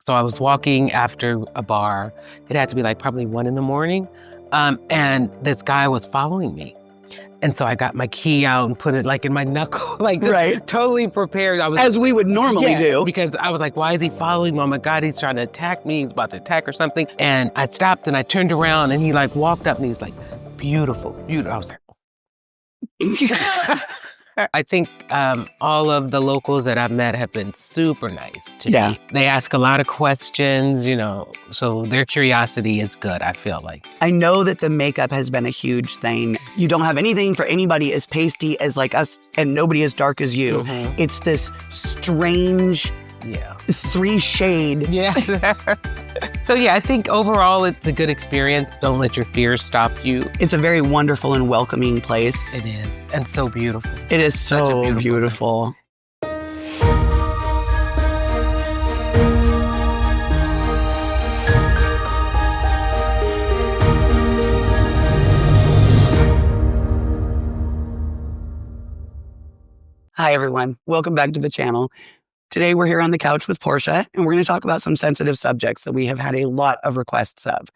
So I was walking after a bar. It had to be like probably 1 a.m. And this guy was following me. And so I got my key out and put it like in my knuckle, like just totally prepared. I was, as we would normally do. Because I was like, why is he following me? Oh my God, he's trying to attack me. He's about to attack or something. And I stopped and I turned around and he like walked up and he's like, beautiful, beautiful. I was like, I think all of the locals that I've met have been super nice to me. They ask a lot of questions, you know, so their curiosity is good, I feel like. I know that the makeup has been a huge thing. You don't have anything for anybody as pasty as like us and nobody as dark as you. Mm-hmm. It's this strange 3-shade. Yeah. So yeah, I think overall it's a good experience. Don't let your fears stop you. It's a very wonderful and welcoming place. It is, and so beautiful. It is so beautiful. Hi everyone, welcome back to the channel. Today we're here on the couch with Portia, and we're going to talk about some sensitive subjects that we have had a lot of requests of.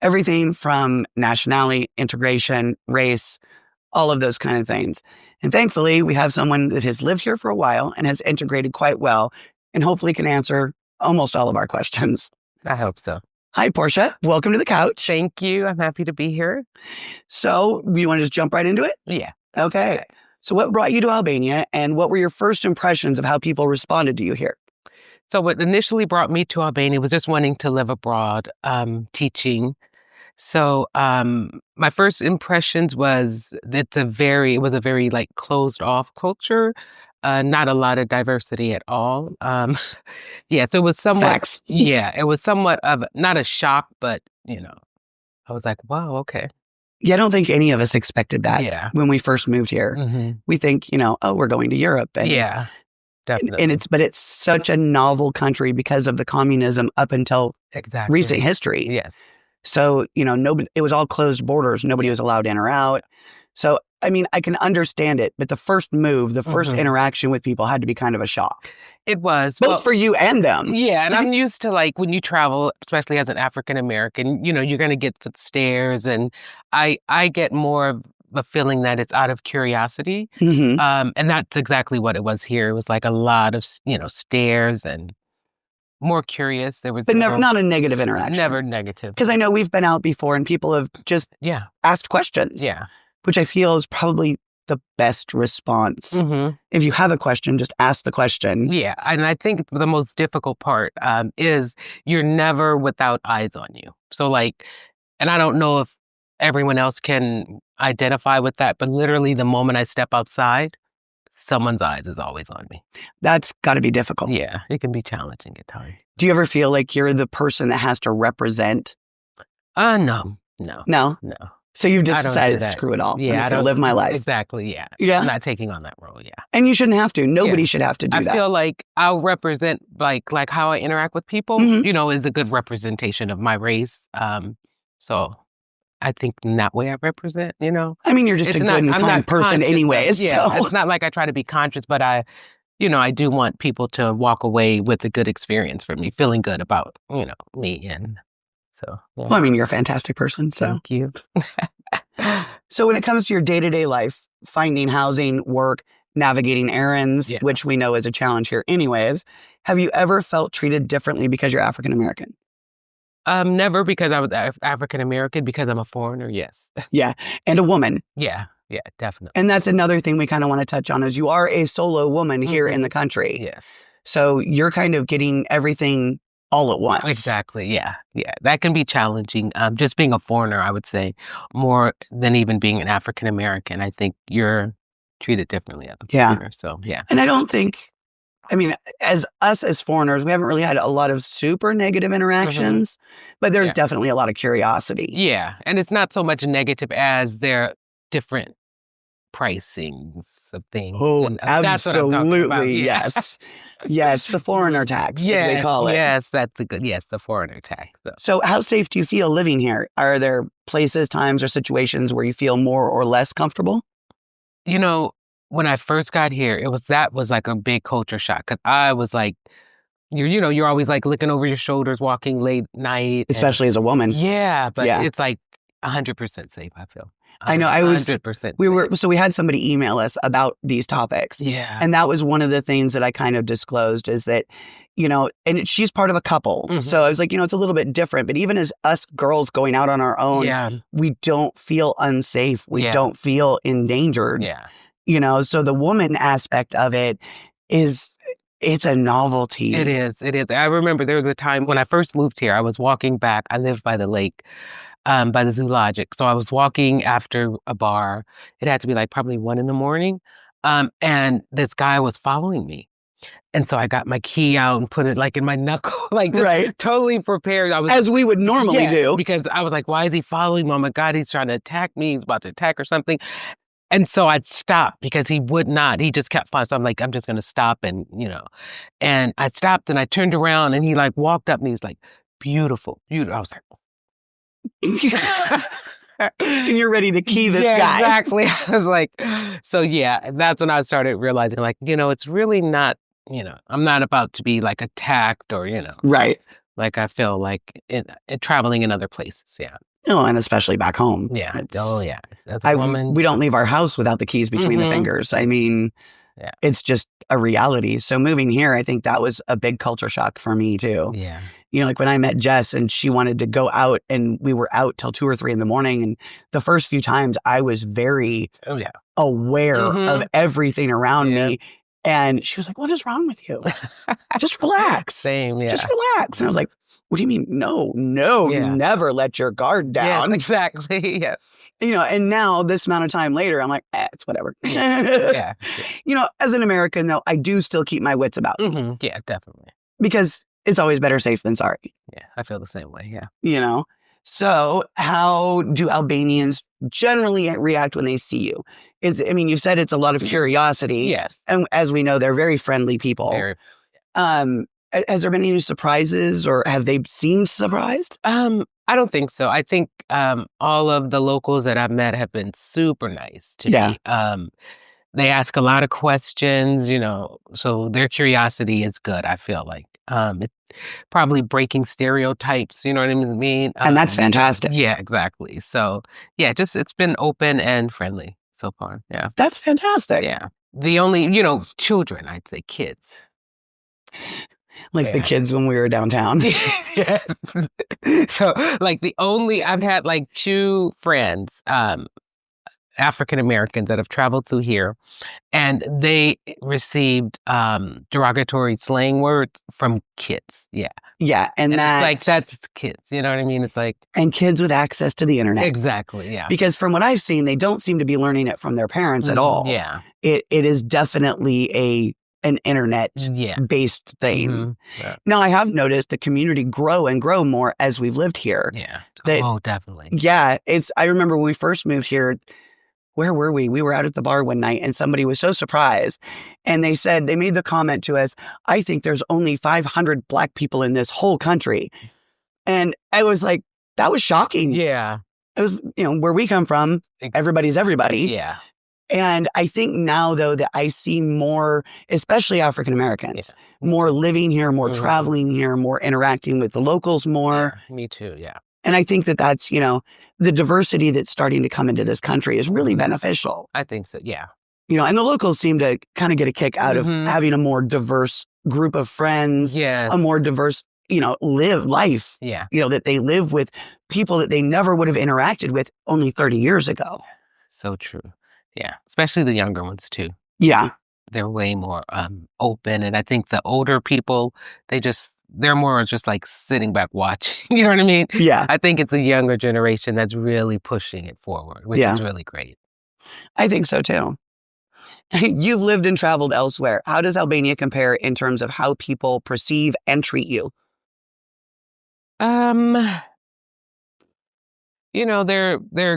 Everything from nationality, integration, race, all of those kind of things. And thankfully, we have someone that has lived here for a while and has integrated quite well, and hopefully can answer almost all of our questions. I hope so. Hi, Portia. Welcome to the couch. Thank you. I'm happy to be here. So, you want to just jump right into it? Yeah. Okay. So what brought you to Albania, and what were your first impressions of how people responded to you here? So what initially brought me to Albania was just wanting to live abroad, teaching. So my first impressions was it was a very like closed off culture, not a lot of diversity at all. So it was somewhat, Facts. It was somewhat of not a shock, but you know, I was like, wow, okay. Yeah, I don't think any of us expected that when we first moved here. Mm-hmm. We think, you know, oh, we're going to Europe. And, definitely. And it's such a novel country because of the communism up until recent history. Yes. So, you know, it was all closed borders. Nobody was allowed in or out. So, I mean, I can understand it, but the first move, the first interaction with people had to be kind of a shock. It was. Both for you and them. Yeah, and I'm used to like when you travel, especially as an African American, you know, you're going to get the stares, and I get more of a feeling that it's out of curiosity. Mm-hmm. And that's exactly what it was here. It was like a lot of, you know, stares and more curious. There was, but not a negative interaction. Never negative. Because I know we've been out before and people have just asked questions. Yeah. Which I feel is probably the best response. Mm-hmm. If you have a question, just ask the question. Yeah, and I think the most difficult part is you're never without eyes on you. So like, and I don't know if everyone else can identify with that, but literally the moment I step outside, someone's eyes is always on me. That's got to be difficult. Yeah, it can be challenging at times. Do you ever feel like you're the person that has to represent? No. So you've just decided to screw it all. Yeah, I'm just going to live my life. Exactly, yeah. I'm not taking on that role, And you shouldn't have to. Nobody should have to do that. I feel like I'll represent, like how I interact with people, you know, is a good representation of my race. So I think in that way I represent, you know. I mean, you're just a good and kind person anyways. Yeah, so. It's not like I try to be conscious, but I do want people to walk away with a good experience from me, feeling good about, you know, me and... So, Well, I mean, you're a fantastic person. So. Thank you. So when it comes to your day-to-day life, finding housing, work, navigating errands, which we know is a challenge here anyways, have you ever felt treated differently because you're African American? Never, because I was African American, because I'm a foreigner, yes. Yeah, and a woman. Yeah, definitely. And that's another thing we kind of want to touch on is you are a solo woman here in the country. Yes. So you're kind of getting everything all at once. Exactly, yeah. That can be challenging. Just being a foreigner, I would say, more than even being an African American. I think you're treated differently as a foreigner. So, yeah. And I don't think, I mean, as foreigners, we haven't really had a lot of super negative interactions, but there's definitely a lot of curiosity. Yeah, and it's not so much negative as they're different pricings of things. Oh, and absolutely, yes. Yes, the foreigner tax, as they call it. Yes, that's a good, the foreigner tax. So how safe do you feel living here? Are there places, times, or situations where you feel more or less comfortable? You know, when I first got here, that was like a big culture shock, because I was like you're always like looking over your shoulders, walking late night. Especially as a woman. Yeah, but Yeah. it's like 100% safe, I feel. I know. 100%. We had somebody email us about these topics. Yeah. And that was one of the things that I kind of disclosed is that, and she's part of a couple. Mhm. So I was like, it's a little bit different. But even as us girls going out on our own, we don't feel unsafe. We don't feel endangered. Yeah. So the woman aspect of it it's a novelty. It is. I remember there was a time when I first moved here, I was walking back. I lived by the lake. By the zoologic. So I was walking after a bar. It had to be like probably 1 a.m. And this guy was following me. And so I got my key out and put it like in my knuckle, like just totally prepared. As we would normally do. Because I was like, why is he following me? Oh my God, he's trying to attack me. He's about to attack or something. And so I'd stop because he would not. He just kept following. So I'm like, I'm just going to stop and, And I stopped and I turned around and he like walked up and he was like, beautiful, beautiful. I was like, and you're ready to key this guy. Exactly. I was like, so that's when I started realizing like, it's really not, I'm not about to be like attacked or, Right. Like I feel like traveling in other places. Yeah. And especially back home. Yeah. As a woman. We don't leave our house without the keys between the fingers. I mean, it's just a reality. So moving here, I think that was a big culture shock for me too. Yeah. Like when I met Jess and she wanted to go out and we were out till 2 or 3 in the morning. And the first few times I was very aware of everything around me. And she was like, what is wrong with you? Just relax. Same, yeah. Just relax. And I was like, what do you mean? No, you never let your guard down. Yes, exactly. Yes. And now this amount of time later, I'm like, it's whatever. As an American, though, I do still keep my wits about me. Yeah, definitely. Because it's always better safe than sorry. Yeah, I feel the same way. Yeah. So how do Albanians generally react when they see you? You said it's a lot of curiosity. Yes. And as we know, they're very friendly people. Very. Has there been any surprises or have they seemed surprised? I don't think so. I think all of the locals that I've met have been super nice to me. They ask a lot of questions, so their curiosity is good, I feel like. It's probably breaking stereotypes, you know what I mean? And that's fantastic. Yeah, exactly. So, it's been open and friendly so far. Yeah. That's fantastic. Yeah. The only, children, I'd say kids. Like the kids when we were downtown. Yeah. So, I've had like 2 friends, African Americans that have traveled through here, and they received derogatory slang words from kids. Yeah. Yeah. And that's kids. You know what I mean? It's like. And kids with access to the internet. Exactly. Yeah. Because from what I've seen, they don't seem to be learning it from their parents at all. Yeah. It is definitely an internet-based thing. Mm-hmm. Yeah. Now, I have noticed the community grow and grow more as we've lived here. Yeah. Definitely. Yeah. I remember when we first moved here, where were we? We were out at the bar one night and somebody was so surprised. And they made the comment to us, I think there's only 500 Black people in this whole country. And I was like, that was shocking. Yeah. It was, where we come from, everybody's everybody. Yeah. And I think now, though, that I see more, especially African Americans, more living here, more traveling here, more interacting with the locals more. Yeah, me too, yeah. And I think that that's, the diversity that's starting to come into this country is really beneficial. I think so, yeah. And the locals seem to kind of get a kick out of having a more diverse group of friends, a more diverse, live life, that they live with people that they never would have interacted with only 30 years ago. So true. Yeah, especially the younger ones too. Yeah. They're way more open. And I think the older people, they're more just like sitting back watching. You know what I mean? Yeah. I think it's the younger generation that's really pushing it forward, which is really great. I think so too. You've lived and traveled elsewhere. How does Albania compare in terms of how people perceive and treat you? They're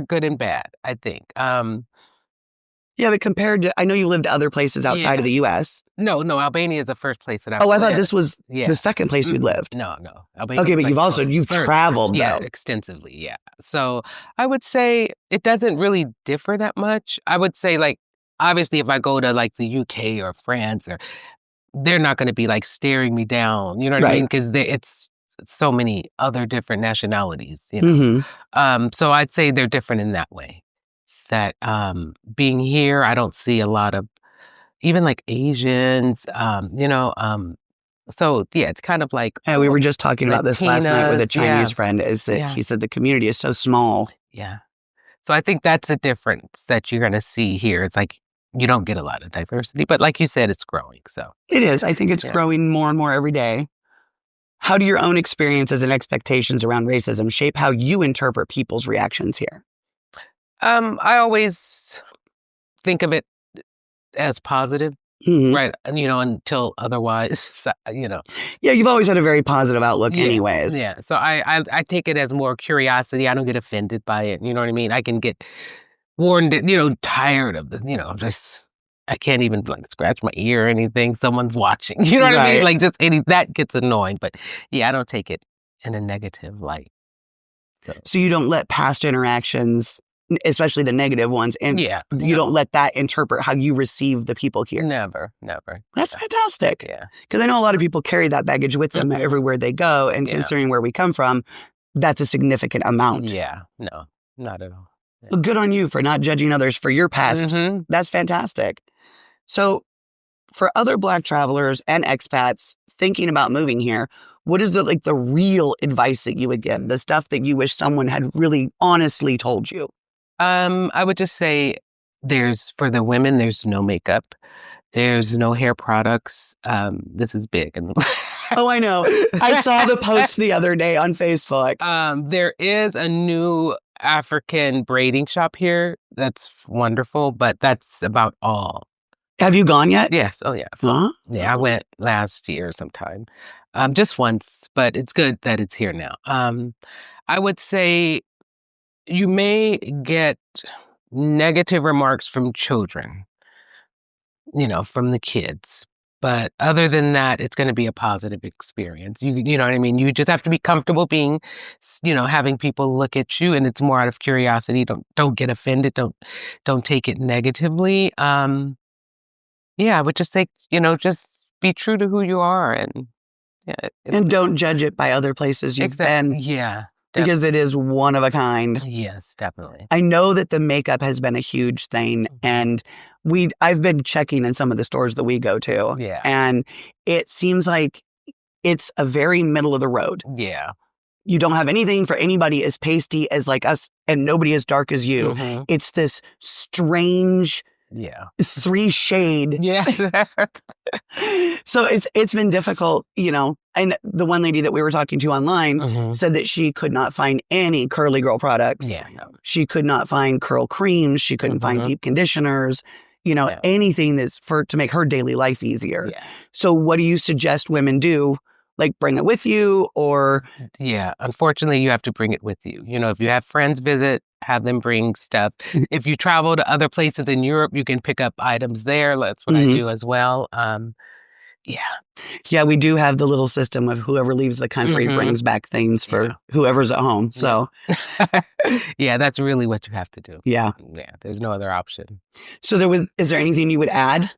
good and bad, I think. Yeah, but compared to, I know you lived to other places outside of the U.S. No, Albania is the first place that I've lived. I thought this was the second place you'd lived. No. Albania okay, but you've traveled, though. Yeah, extensively, yeah. So I would say it doesn't really differ that much. I would say, obviously, if I go to, the UK or France, they're not going to be like staring me down. You know what I Right. mean? Because it's so many other different nationalities. You know, so I'd say they're different in that way. That being here, I don't see a lot of even like Asians. You know, so yeah, it's kind of like And we were just talking about this last night with a Latinas, Chinese friend. Is that he said the community is so small. Yeah. So I think that's the difference that you're going to see here. It's like you don't get a lot of diversity, but like you said, it's growing. So It is. I think it's growing more and more every day. How do your own experiences and expectations around racism shape how you interpret people's reactions here? I always think of it as positive, right? And, you know, until otherwise, you know. Yeah, you've always had a very positive outlook anyways. Yeah. So I take it as more curiosity. I don't get offended by it. You know what I mean? I can get warned, you know, tired of the, you know, just, I can't even like scratch my ear or anything. Someone's watching. You know what I mean? Like just that gets annoying. But yeah, I don't take it in a negative light. So you don't let past interactions, especially the negative ones, and you don't let that interpret how you receive the people here. Never. That's fantastic. Yeah. Because I know a lot of people carry that baggage with them everywhere they go, and considering where we come from, that's a significant amount. Yeah. No, not at all. Yeah. Well, good on you for not judging others for your past. That's fantastic. So for other Black travelers and expats thinking about moving here, what is the real advice that you would give? The stuff that you wish someone had really honestly told you? I would just say for the women, there's no makeup. There's no hair products. This is big. Oh, I know. I saw the post the other day on Facebook. There is a new African braiding shop here. That's wonderful, but that's about all. Have you gone yet? Yes. Oh, yeah. Huh? Yeah, I went last year sometime. Just once, but it's good that it's here now. I would say you may get negative remarks from children, you know, from the kids. But other than that, it's going to be a positive experience. You know what I mean? You just have to be comfortable being, you know, having people look at you, and it's more out of curiosity. Don't get offended. Don't take it negatively. Yeah, I would just say, you know, just be true to who you are, and and don't judge it by other places you've been. Yeah. Because it is one of a kind. Yes, definitely. I know that the makeup has been a huge thing, and I've been checking in some of the stores that we go to. Yeah. And it seems like it's a very middle of the road. Yeah. You don't have anything for anybody as pasty as like us, and nobody as dark as you. It's this strange 3-shade. Yeah. So it's been difficult, you know. And the one lady that we were talking to online said that she could not find any curly girl products. Yeah, no. She could not find curl creams. She couldn't find deep conditioners, you know, anything that's to make her daily life easier. Yeah. So what do you suggest women do? Like bring it with you, or? Yeah, unfortunately, you have to bring it with you. You know, if you have friends visit, have them bring stuff. If you travel to other places in Europe, you can pick up items there. That's what I do as well. Yeah, we do have the little system of whoever leaves the country brings back things for whoever's at home. So, yeah, that's really what you have to do. Yeah, there's no other option. So is there anything you would add?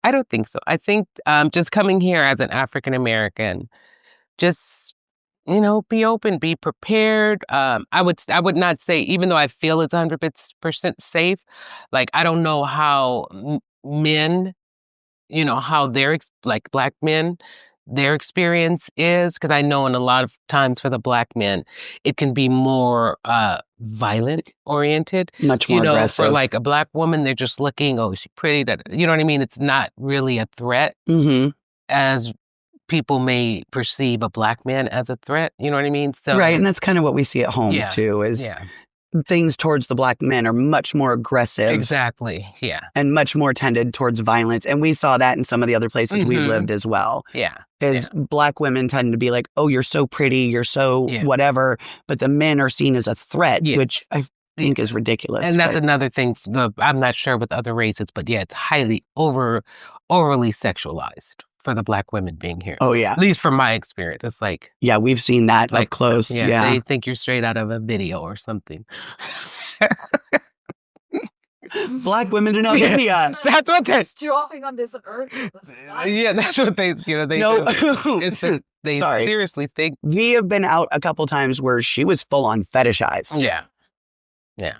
I don't think so. I think just coming here as an African American, just, you know, be open, be prepared. I would not say, even though I feel it's 100% safe, like I don't know how men, you know, how like Black men, their experience is, because I know in a lot of times for the Black men, it can be more violent oriented. Much more aggressive. For like a Black woman, they're just looking, oh, is she pretty? You know what I mean? It's not really a threat as people may perceive a Black man as a threat. You know what I mean? So right, and that's kind of what we see at home too, is things towards the Black men are much more aggressive. Exactly, yeah. And much more tended towards violence. And we saw that in some of the other places we've lived as well. Yeah. Is Black women tend to be like, oh, you're so pretty, you're so whatever. But the men are seen as a threat, which I think is ridiculous. And that's another thing, I'm not sure with other races, but yeah, it's highly overly sexualized for the Black women being here. Oh, yeah. At least from my experience. It's like... Yeah, we've seen that up close. Yeah. They think you're straight out of a video or something. Black women in Albania. That's what they. dropping on this earth. Yeah, that's what they. They. No, They sorry. seriously think. We have been out a couple times where she was full on fetishized. Yeah. Yeah.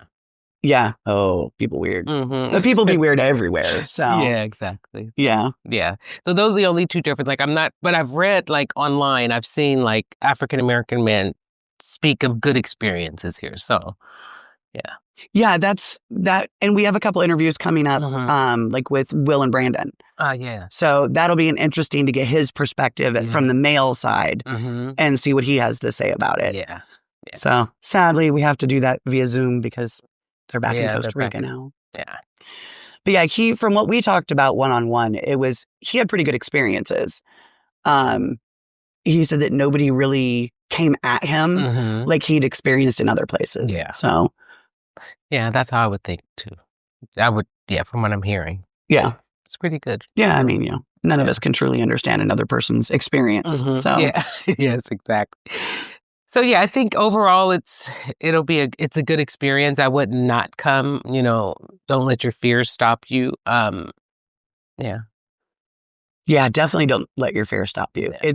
Yeah. Oh, people weird. Mm-hmm. But people be weird everywhere. So Yeah, exactly. yeah. Yeah. So those are the only two differences. Like, I'm not, but I've read like online, I've seen like African American men speak of good experiences here. So, yeah. Yeah, that's that. And we have a couple interviews coming up, like with Will and Brandon. Yeah. So that'll be an interesting to get his perspective from the male side and see what he has to say about it. Yeah. So sadly, we have to do that via Zoom because they're back in Yeah, Costa they're Rica back now. Yeah. But yeah, from what we talked about one-on-one, he had pretty good experiences. He said that nobody really came at him like he'd experienced in other places. Yeah. So yeah, that's how I would think too. From what I'm hearing. Yeah. It's pretty good. Yeah, I mean, none of us can truly understand another person's experience. So yeah. Yes, exactly. So yeah, I think overall it's a good experience. I would not come, don't let your fears stop you. Yeah. Yeah, definitely don't let your fear stop you. Yeah.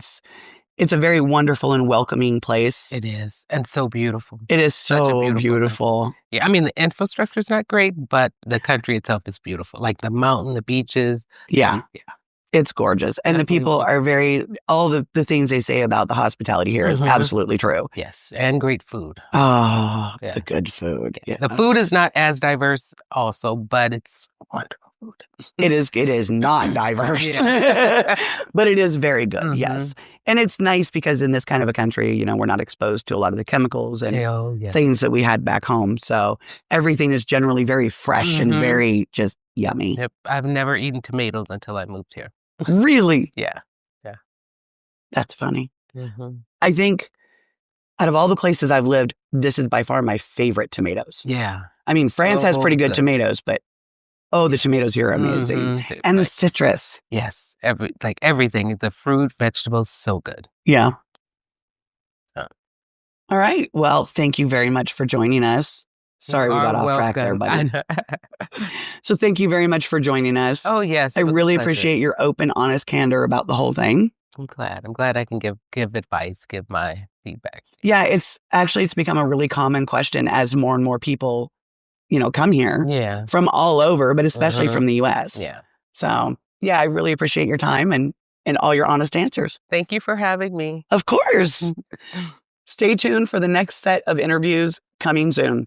It's a very wonderful and welcoming place. It is. And so beautiful. It is so beautiful. Yeah, I mean, the infrastructure is not great, but the country itself is beautiful. Like the mountain, the beaches. Yeah. Yeah. It's gorgeous. And the people are all the things they say about the hospitality here is absolutely true. Yes. And great food. Oh, the good food. Yeah. The food is not as diverse also, but it's wonderful food. It is not diverse, but it is very good. Yes. And it's nice because in this kind of a country, we're not exposed to a lot of the chemicals and things that we had back home. So everything is generally very fresh and very just yummy. Yep. I've never eaten tomatoes until I moved here. Really? Yeah. Yeah. That's funny. I think out of all the places I've lived, this is by far my favorite tomatoes. Yeah. I mean, France has pretty good tomatoes, but the tomatoes here are amazing. And the citrus. Yes. Everything. The fruit, vegetables, so good. Yeah. All right. Well, thank you very much for joining us. Sorry we got off track there, buddy. So thank you very much for joining us. Oh, yes. I really appreciate your open, honest candor about the whole thing. I'm glad I can give advice, give my feedback. Yeah, it's become a really common question as more and more people, come here from all over, but especially from the U.S. Yeah. So, yeah, I really appreciate your time and all your honest answers. Thank you for having me. Of course. Stay tuned for the next set of interviews coming soon.